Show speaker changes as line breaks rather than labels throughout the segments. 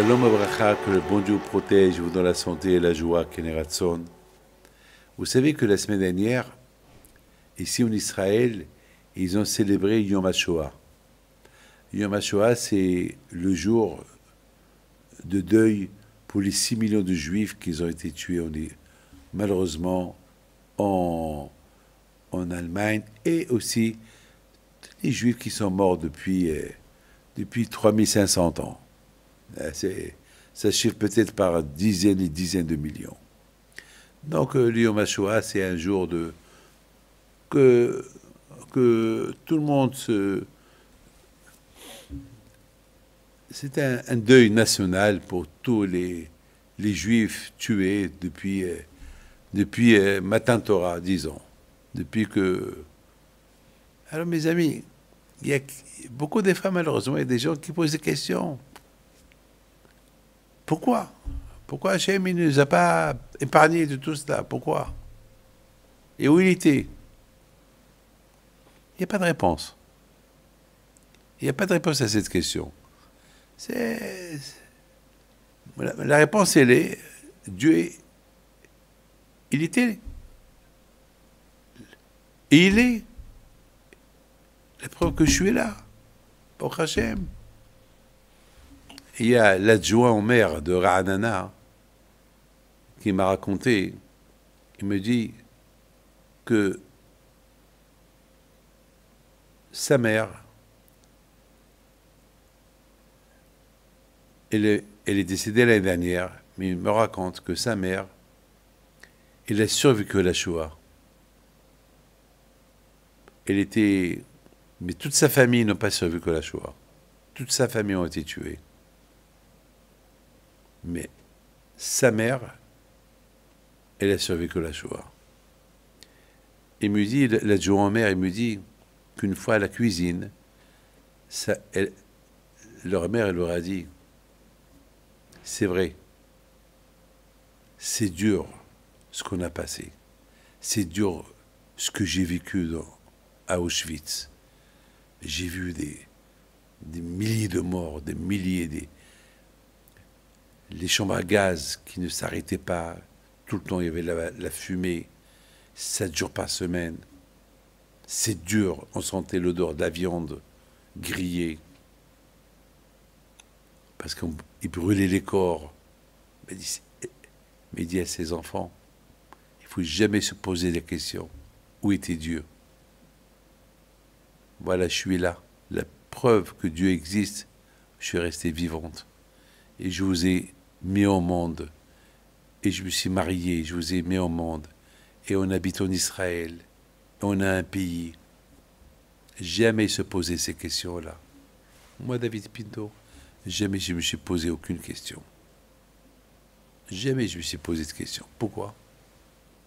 Shalom Abracha, que le bon Dieu vous protège, vous dans la santé et la joie, Keneratson. Vous savez que la semaine dernière, ici en Israël, ils ont célébré Yom HaShoah. Yom HaShoah, c'est le jour de deuil pour les 6 millions de Juifs qui ont été tués, malheureusement, en Allemagne, et aussi les Juifs qui sont morts depuis 3500 ans. Ça chiffre peut-être par dizaines et dizaines de millions. Donc, le Yom HaShoah, c'est un jour que tout le monde se... C'est un deuil national pour tous les Juifs tués depuis Matan Torah, disons. Depuis que... Alors, mes amis, il y a beaucoup de femmes, malheureusement, il y a des gens qui posent des questions. Pourquoi? Pourquoi Hachem ne nous a pas épargnés de tout cela? Pourquoi? Et où il était? Il n'y a pas de réponse. Il n'y a pas de réponse à cette question. La réponse, elle est, Dieu, il était. Et il est. La preuve que je suis là. Pour Hachem. Il y a l'adjoint au maire de Ra'anana qui m'a raconté, il me dit que sa mère, elle est décédée l'année dernière, mais il me raconte que sa mère, elle a survécu à la Shoah. Mais toute sa famille n'a pas survécu à la Shoah. Toute sa famille a été tuée. Mais sa mère, elle a survécu à la Shoah. Il me dit, l'adjoint au maire, il me dit qu'une fois à la cuisine, leur mère, elle leur a dit, c'est vrai, c'est dur ce qu'on a passé, c'est dur ce que j'ai vécu à Auschwitz. J'ai vu des milliers de morts, des milliers, les chambres à gaz qui ne s'arrêtaient pas, tout le temps il y avait la fumée, 7 jours par semaine. C'est dur, on sentait l'odeur de la viande grillée, parce qu'ils brûlaient les corps. Mais il dit à ses enfants, il ne faut jamais se poser la question, où était Dieu? Voilà, je suis là. La preuve que Dieu existe, je suis restée vivante. Et je vous ai mis au monde. Et je me suis marié, je vous ai mis au monde. Et on habite en Israël. Et on a un pays. Jamais se poser ces questions-là. Moi, David Pinto, jamais je me suis posé aucune question. Jamais je me suis posé de question. Pourquoi?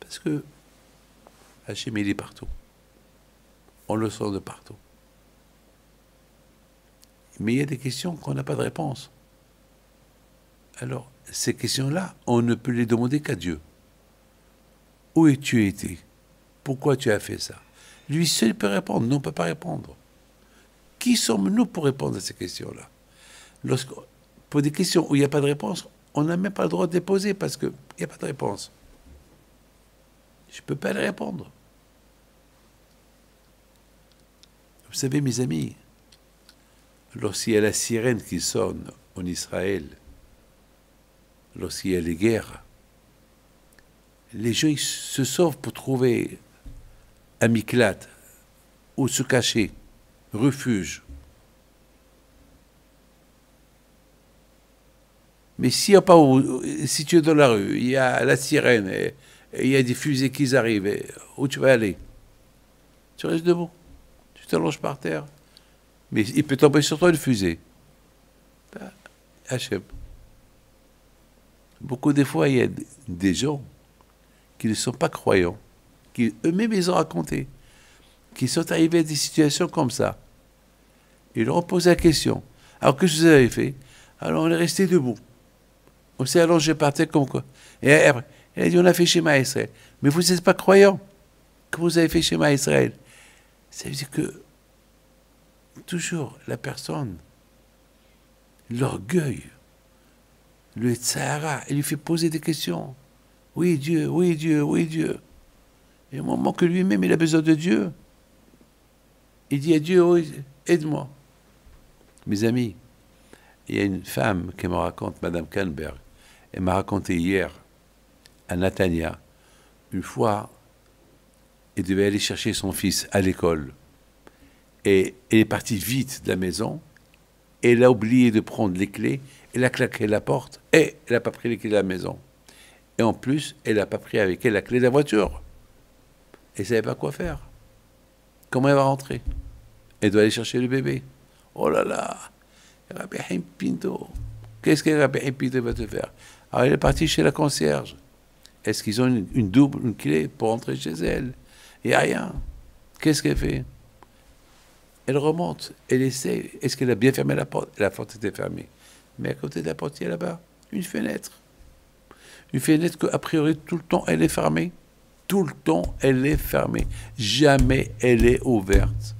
Parce que Hachem, il est partout. On le sent de partout. Mais il y a des questions qu'on n'a pas de réponse. Alors, ces questions-là, on ne peut les demander qu'à Dieu. Où es-tu été? Pourquoi tu as fait ça? Lui seul peut répondre, nous on ne peut pas répondre. Qui sommes-nous pour répondre à ces questions-là? Pour des questions où il n'y a pas de réponse, on n'a même pas le droit de les poser parce qu'il n'y a pas de réponse. Je ne peux pas les répondre. Vous savez, mes amis, lorsqu'il y a la sirène qui sonne en Israël, lorsqu'il y a les guerres, les gens ils se sauvent pour trouver un miklat, où se cacher, refuge. Mais si tu es dans la rue, il y a la sirène, et il y a des fusées qui arrivent, où tu vas aller? Tu restes debout, tu t'allonges par terre. Mais il peut tomber sur toi une fusée. Hachem. Beaucoup de fois, il y a des gens qui ne sont pas croyants, qui eux-mêmes ils ont raconté, qui sont arrivés à des situations comme ça. Ils leur ont posé la question. Alors qu'est-ce que vous avez fait? Alors on est resté debout. On s'est allongé par terre comme quoi. Et après, il a dit, on a fait Shema Israël. Mais vous n'êtes pas croyants que vous avez fait Shema Israël. Ça veut dire que toujours la personne, l'orgueil, Le Tzahara, il lui fait poser des questions. Oui, Dieu, oui, Dieu, oui, Dieu. Et au moment que lui-même, il a besoin de Dieu, il dit à Dieu, oui, aide-moi. Mes amis, il y a une femme qui me raconte, Madame Canberg, elle m'a raconté hier, à Natania, une fois, elle devait aller chercher son fils à l'école. Et elle est partie vite de la maison, et elle a oublié de prendre les clés, elle a claqué la porte, et elle n'a pas pris les clés de la maison. Et en plus, elle n'a pas pris avec elle la clé de la voiture. Elle ne savait pas quoi faire. Comment elle va rentrer? Elle doit aller chercher le bébé. Oh là là, Rabbi Haim Pinto. Qu'est-ce que Rabbi Haim Pinto va te faire? Alors elle est partie chez la concierge. Est-ce qu'ils ont une clé pour entrer chez elle? Il n'y a rien. Qu'est-ce qu'elle fait? Elle remonte, elle essaie. Est-ce qu'elle a bien fermé la porte? La porte était fermée. Mais à côté de la porte, il y a là-bas une fenêtre. Une fenêtre qu'a priori, tout le temps, elle est fermée. Tout le temps, elle est fermée. Jamais elle est ouverte.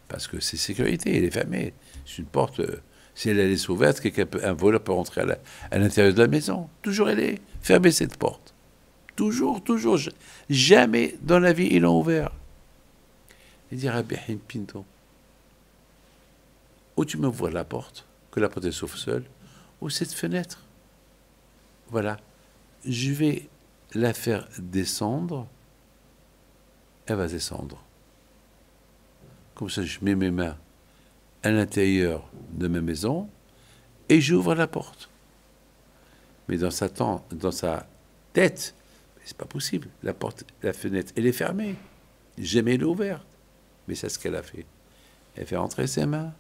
Parce que c'est sécurité, elle est fermée. C'est une porte, si elle laisse ouverte, un voleur peut rentrer à l'intérieur de la maison. Toujours elle est fermée, cette porte. Toujours, toujours. Jamais dans la vie, ils l'ont ouvert. Il dit, Rabbi Haim Pinto, ou tu m'ouvres la porte, que la porte s'ouvre seule, ou cette fenêtre. Voilà. Je vais la faire descendre, elle va descendre. Comme ça, je mets mes mains à l'intérieur de ma maison et j'ouvre la porte. Mais dans sa tête, c'est pas possible. La fenêtre, elle est fermée. Jamais elle est ouverte. Mais c'est ce qu'elle a fait. Elle fait entrer ses mains.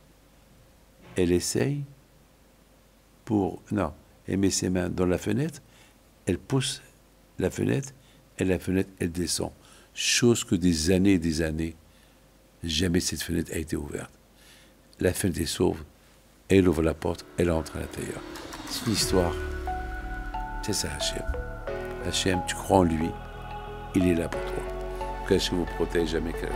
Elle essaye non, elle met ses mains dans la fenêtre. Elle pousse la fenêtre et la fenêtre, elle descend. Chose que des années, jamais cette fenêtre a été ouverte. La fenêtre est sauve, elle ouvre la porte, elle entre à l'intérieur. C'est une histoire. C'est ça, Hachem. Hachem, tu crois en lui, il est là pour toi. Que Hachem vous protège jamais qu'elle